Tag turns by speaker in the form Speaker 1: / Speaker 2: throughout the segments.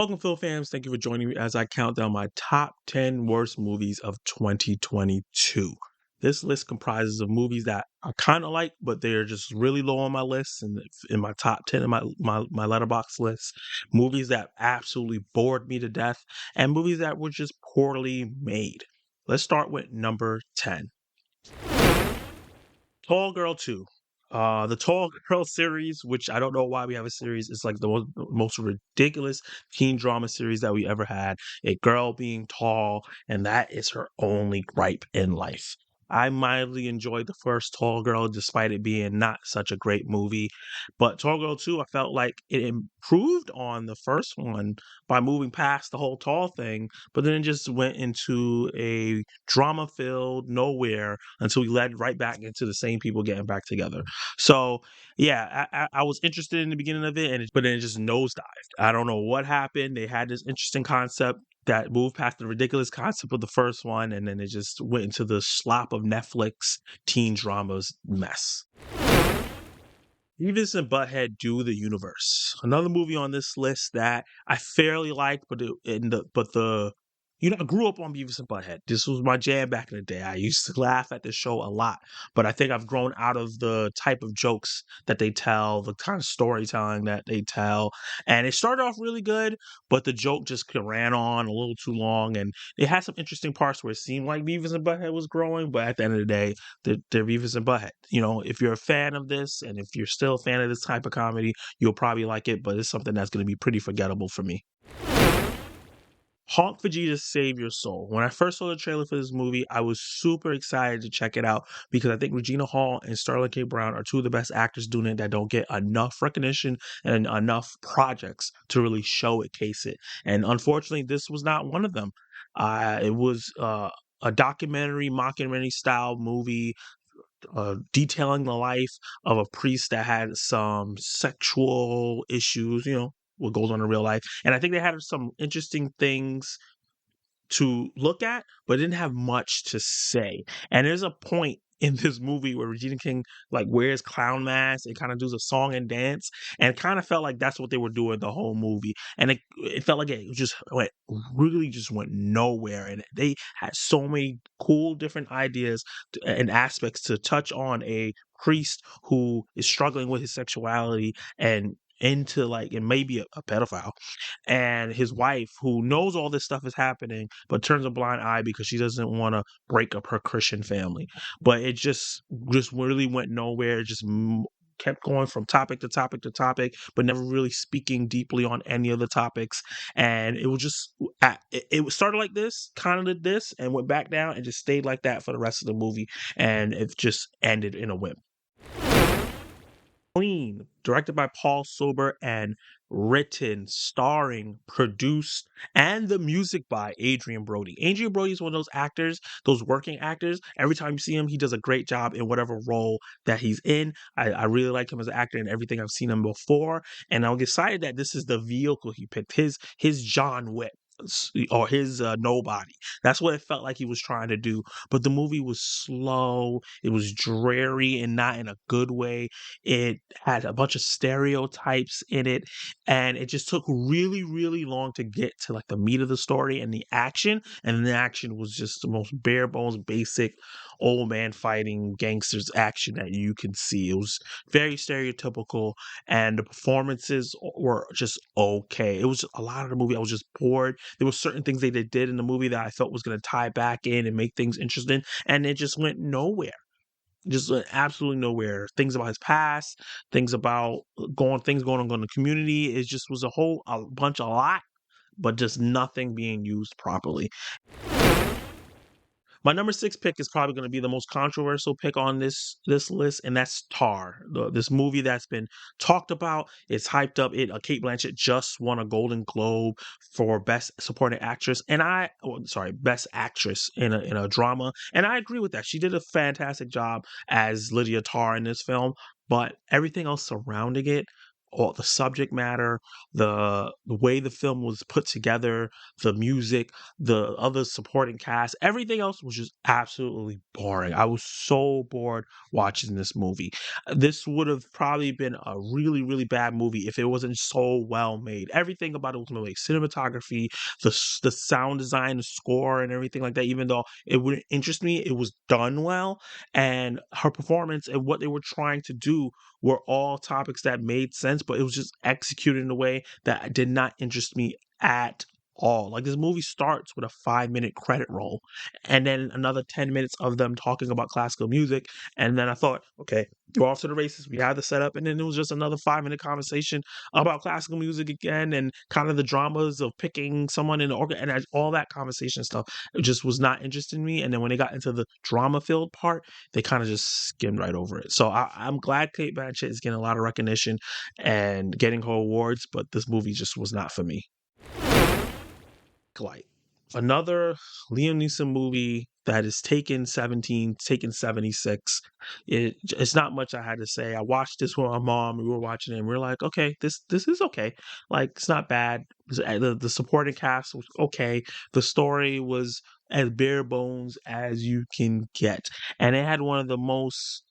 Speaker 1: Welcome, Phil fans. Thank you for joining me as I count down my top 10 worst movies of 2022. This list comprises of movies that I kind of like, but they're just really low on my list and in my top 10 in my letterbox list. Movies that absolutely bored me to death, and movies that were just poorly made. Let's start with number 10. Tall Girl 2. The Tall Girl series, which I don't know why we have a series, is like the most ridiculous teen drama series that we ever had. A girl being tall, and that is her only gripe in life. I mildly enjoyed the first Tall Girl, despite it being not such a great movie. But Tall Girl 2, I felt like it improved on the first one by moving past the whole tall thing, but then it just went into a drama filled nowhere until we led right back into the same people getting back together. So yeah, I was interested in the beginning of it, but then it just nosedived. I don't know what happened. They had this interesting concept that moved past the ridiculous concept of the first one, and then it just went into the slop of Netflix teen dramas mess. Beavis and Butthead Do the Universe. Another movie on this list that I fairly like, I grew up on Beavis and Butthead. This was my jam back in the day. I used to laugh at this show a lot, but I think I've grown out of the type of jokes that they tell, the kind of storytelling that they tell. And it started off really good, but the joke just ran on a little too long, and it had some interesting parts where it seemed like Beavis and Butthead was growing, but at the end of the day, they're Beavis and Butthead. If you're a fan of this, and if you're still a fan of this type of comedy, you'll probably like it, but it's something that's going to be pretty forgettable for me. Honk Vegeta Save Your Soul. When I first saw the trailer for this movie, I was super excited to check it out because I think Regina Hall and Sterling K. Brown are two of the best actors doing it that don't get enough recognition and enough projects to really showcase it. And unfortunately, this was not one of them. It was a documentary, mockumentary style movie detailing the life of a priest that had some sexual issues, what goes on in real life. And I think they had some interesting things to look at, but didn't have much to say. And there's a point in this movie where Regina King like wears clown masks and kind of does a song and dance, and kind of felt like that's what they were doing the whole movie. And it felt like it just went nowhere. And they had so many cool different ideas and aspects to touch on a priest who is struggling with his sexuality and into like and maybe a pedophile, and his wife who knows all this stuff is happening but turns a blind eye because she doesn't want to break up her Christian family. But it just really went nowhere. It just kept going from topic to topic to topic, but never really speaking deeply on any of the topics. And it was just it started like this, kind of did this, and went back down, and just stayed like that for the rest of the movie, and it just ended in a whim. Clean, directed by Paul Sober and written, starring, produced, and the music by Adrian Brody. Adrian Brody is one of those actors, those working actors. Every time you see him, he does a great job in whatever role that he's in. I really like him as an actor in everything I've seen him before, and I'm excited that this is the vehicle he picked. His John Wick. Or his Nobody. That's what it felt like he was trying to do. But the movie was slow. It was dreary and not in a good way. It had a bunch of stereotypes in it, and it just took really, really long to get to like the meat of the story and the action. And the action was just the most bare bones, basic old man fighting gangsters action that you can see. It was very stereotypical, and the performances were just okay. It was a lot of the movie. I was just bored. There were certain things they did in the movie that I felt was going to tie back in and make things interesting, and it just went nowhere. Just went absolutely nowhere. Things about his past, things going on in the community. It just was a bunch, a lot, but just nothing being used properly. My number 6 pick is probably going to be the most controversial pick on this list, and that's Tar. This movie that's been talked about, it's hyped up. Kate Blanchett just won a Golden Globe for Best Supporting Actress, Best Actress in a drama, and I agree with that. She did a fantastic job as Lydia Tar in this film, but everything else surrounding it all the subject matter, the way the film was put together, the music, the other supporting cast, everything else was just absolutely boring. I was so bored watching this movie. This would have probably been a really, really bad movie if it wasn't so well made. Everything about it was well made. Cinematography, the sound design, the score, and everything like that. Even though it wouldn't interest me, it was done well, and her performance and what they were trying to do were all topics that made sense, but it was just executed in a way that did not interest me at all. Like this movie starts with a 5 minute credit roll and then another 10 minutes of them talking about classical music. And then I thought, okay, we're off to the races. We had the setup, and then it was just another 5 minute conversation about classical music again and kind of the dramas of picking someone in the organ and all that conversation stuff. It just was not interesting me. And then when they got into the drama filled part, they kind of just skimmed right over it. So I'm glad Kate Blanchett is getting a lot of recognition and getting her awards, but this movie just was not for me. Light. Another Liam Neeson movie that is taken 17, taken 76. It's not much I had to say. I watched this with my mom. We were watching it and we were like, okay, this is okay. Like it's not bad. The supporting cast was okay. The story was as bare bones as you can get. And it had one of the most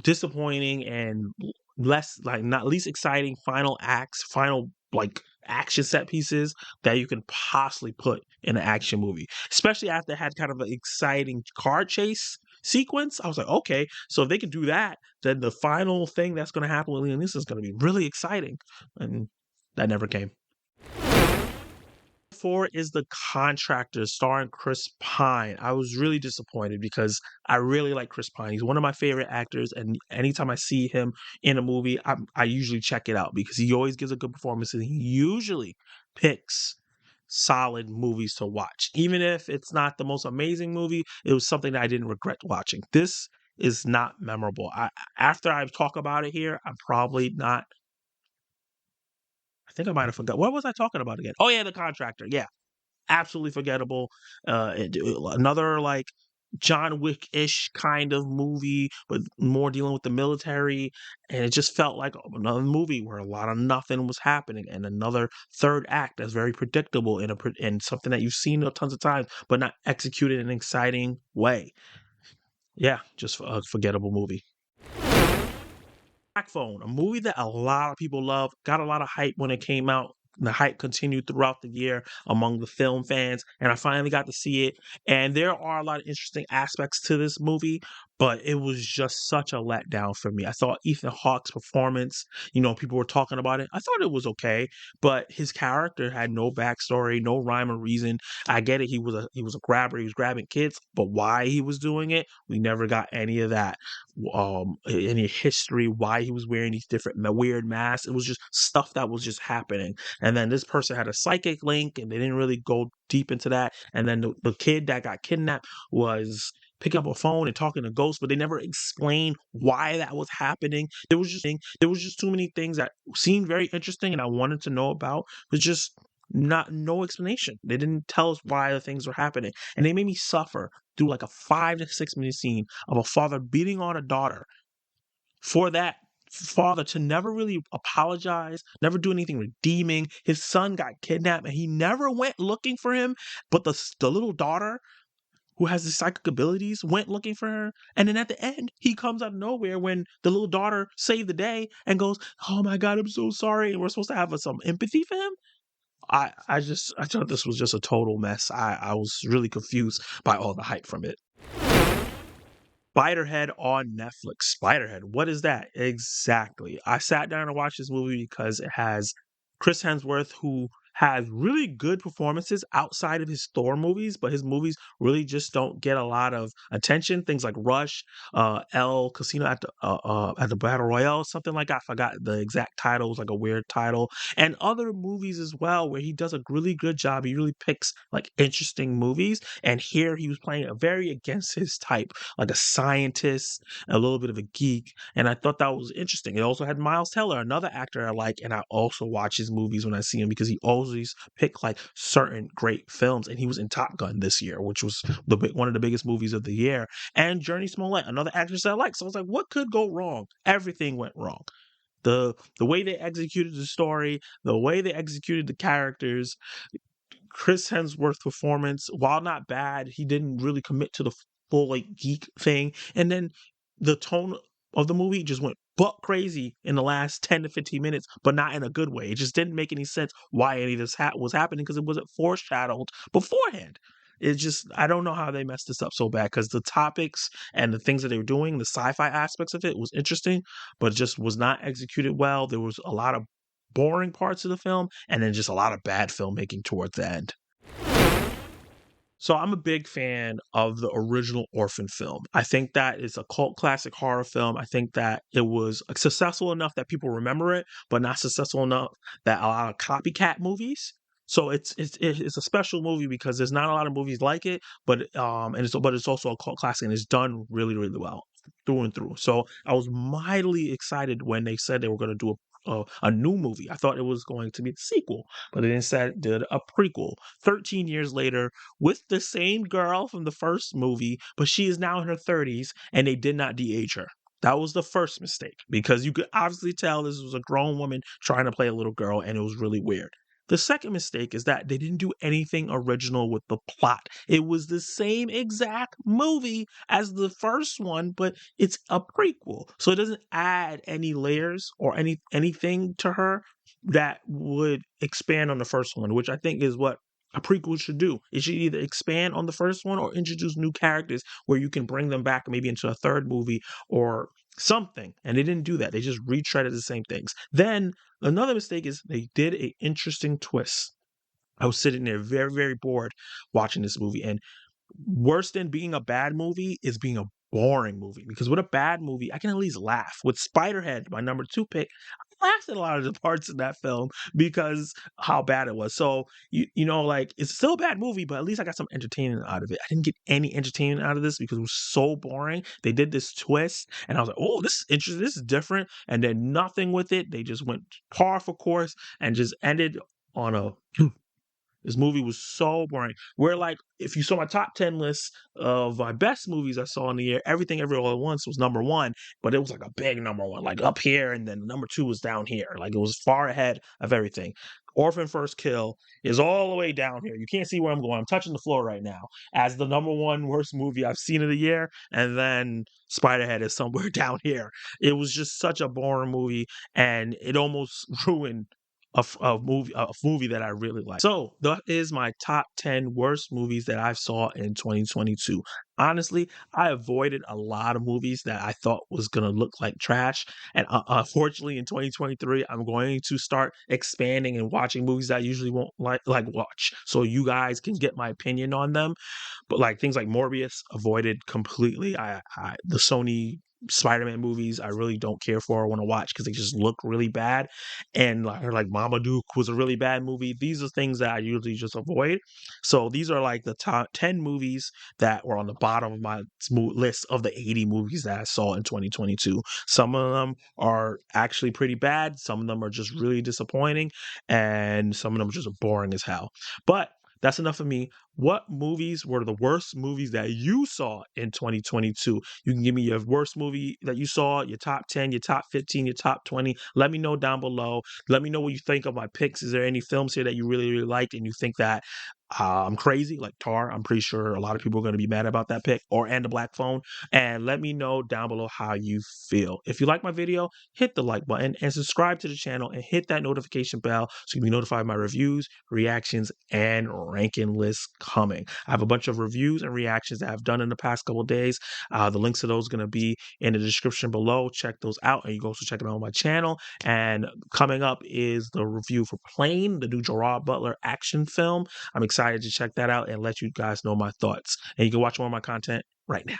Speaker 1: disappointing and less like not least exciting final acts, final like action set pieces that you can possibly put in an action movie. Especially after it had kind of an exciting car chase sequence. I was like, okay, so if they can do that, then the final thing that's gonna happen with Liam Neeson is gonna be really exciting. And that never came. 4 is The Contractor starring Chris Pine. I was really disappointed because I really like Chris Pine. He's one of my favorite actors, and anytime I see him in a movie, I usually check it out because he always gives a good performance and he usually picks solid movies to watch. Even if it's not the most amazing movie, it was something that I didn't regret watching. This is not memorable. After I talk about it here, I'm probably not. I think I might have forgot. What was I talking about again? Oh yeah, The Contractor. Yeah, absolutely forgettable. Another like John Wick-ish kind of movie, but more dealing with the military, and it just felt like another movie where a lot of nothing was happening, and another third act that's very predictable and something that you've seen tons of times, but not executed in an exciting way. Yeah, just a forgettable movie. Black Phone, a movie that a lot of people love, got a lot of hype when it came out. The hype continued throughout the year among the film fans, and I finally got to see it. And there are a lot of interesting aspects to this movie, but it was just such a letdown for me. I thought Ethan Hawke's performance, people were talking about it. I thought it was okay, but his character had no backstory, no rhyme or reason. I get it; he was a grabber, he was grabbing kids, but why he was doing it, we never got any of that any history why he was wearing these different weird masks. It was just stuff that was just happening. And then this person had a psychic link, and they didn't really go deep into that. And then the kid that got kidnapped was picking up a phone and talking to ghosts, but they never explained why that was happening. There was just too many things that seemed very interesting and I wanted to know about, but just no explanation. They didn't tell us why the things were happening. And they made me suffer through like a 5 to 6 minute scene of a father beating on a daughter for that father to never really apologize, never do anything redeeming. His son got kidnapped and he never went looking for him, but the little daughter who has the psychic abilities went looking for her. And then at the end, he comes out of nowhere when the little daughter saved the day and goes, "Oh my God, I'm so sorry." And we're supposed to have some empathy for him. I thought this was just a total mess. I was really confused by all the hype from it. Spiderhead on Netflix. Spiderhead, what is that? Exactly. I sat down and watched this movie because it has Chris Hemsworth, who has really good performances outside of his Thor movies, but his movies really just don't get a lot of attention. Things like Rush, El Casino at the Battle Royale, something like that. I forgot the exact title. It was like a weird title, and other movies as well, where he does a really good job. He really picks like interesting movies, and here he was playing a very against his type, like a scientist, a little bit of a geek, and I thought that was interesting. It also had Miles Teller, another actor I like, and I also watch his movies when I see him because he always pick like certain great films, and he was in Top Gun this year, which was one of the biggest movies of the year, and Journey Smollett, another actress I like. So I was like, what could go wrong? Everything went wrong. The way they executed the story, the way they executed the characters, Chris Hemsworth's performance, while not bad, he didn't really commit to the full like geek thing. And then the tone of the movie just went buck crazy in the last 10 to 15 minutes, but not in a good way. It just didn't make any sense why any of this was happening because it wasn't foreshadowed beforehand. It just, I don't know how they messed this up so bad because the topics and the things that they were doing, the sci fi aspects of it was interesting, but it just was not executed well. There was a lot of boring parts of the film and then just a lot of bad filmmaking towards the end. So I'm a big fan of the original Orphan film. I think that is a cult classic horror film. I think that it was successful enough that people remember it, but not successful enough that a lot of copycat movies. So it's a special movie because there's not a lot of movies like it, but it's also a cult classic and it's done really really well through and through. So I was mightily excited when they said they were going to do a new movie. I thought it was going to be the sequel, but they instead did a prequel. 13 years later, with the same girl from the first movie, but she is now in her 30s and they did not de-age her. That was the first mistake because you could obviously tell this was a grown woman trying to play a little girl and it was really weird. The second mistake is that they didn't do anything original with the plot. It was the same exact movie as the first one, but it's a prequel. So it doesn't add any layers or anything to her that would expand on the first one, which I think is what a prequel should do. It should either expand on the first one or introduce new characters where you can bring them back maybe into a third movie or something. And they didn't do that. They just retreaded the same things. Then another mistake is they did an interesting twist. I was sitting there very, very bored watching this movie. And worse than being a bad movie is being a boring movie. Because with a bad movie, I can at least laugh. With Spiderhead, my number two pick, I laughed at a lot of the parts in that film because how bad it was. So you know, like it's still a bad movie, but at least I got some entertainment out of it. I didn't get any entertainment out of this because it was so boring. They did this twist, and I was like, "Oh, this is interesting. This is different." And then nothing with it. They just went par for course and just ended on a this movie was so boring. Where like if you saw my top 10 list of my best movies I saw in the year, Everything Every All at Once was number one, but it was like a big number one, like up here, and then number two was down here. Like it was far ahead of everything. Orphan First Kill is all the way down here. You can't see where I'm going. I'm touching the floor right now as the number one worst movie I've seen of the year, and then Spiderhead is somewhere down here. It was just such a boring movie, and it almost ruined a movie that I really like. So that is my top 10 worst movies that I saw in 2022. Honestly, I avoided a lot of movies that I thought was gonna look like trash, and unfortunately, in 2023, I'm going to start expanding and watching movies that I usually won't like watch, so you guys can get my opinion on them. But like things like Morbius, avoided completely. The Sony Spider-Man movies I really don't care for or want to watch because they just look really bad. And like Marmaduke was a really bad movie. These are things that I usually just avoid. So these are like the top 10 movies that were on the bottom of my list of the 80 movies that I saw in 2022. Some of them are actually pretty bad. Some of them are just really disappointing. And some of them are just boring as hell. But that's enough of me. What movies were the worst movies that you saw in 2022? You can give me your worst movie that you saw, your top 10, your top 15, your top 20. Let me know down below. Let me know what you think of my picks. Is there any films here that you really, really liked and you think that I'm crazy? Like Tar, I'm pretty sure a lot of people are going to be mad about that pick, or And the Black Phone. And let me know down below how you feel. If you like my video, hit the like button and subscribe to the channel and hit that notification bell so you can be notified of my reviews, reactions, and ranking lists coming. I have a bunch of reviews and reactions that I've done in the past couple of days. The links to those are going to be in the description below. Check those out, and you can also check it out on my channel. And coming up is the review for Plane, the new Gerard Butler action film. I'm excited to check that out and let you guys know my thoughts. And you can watch more of my content right now.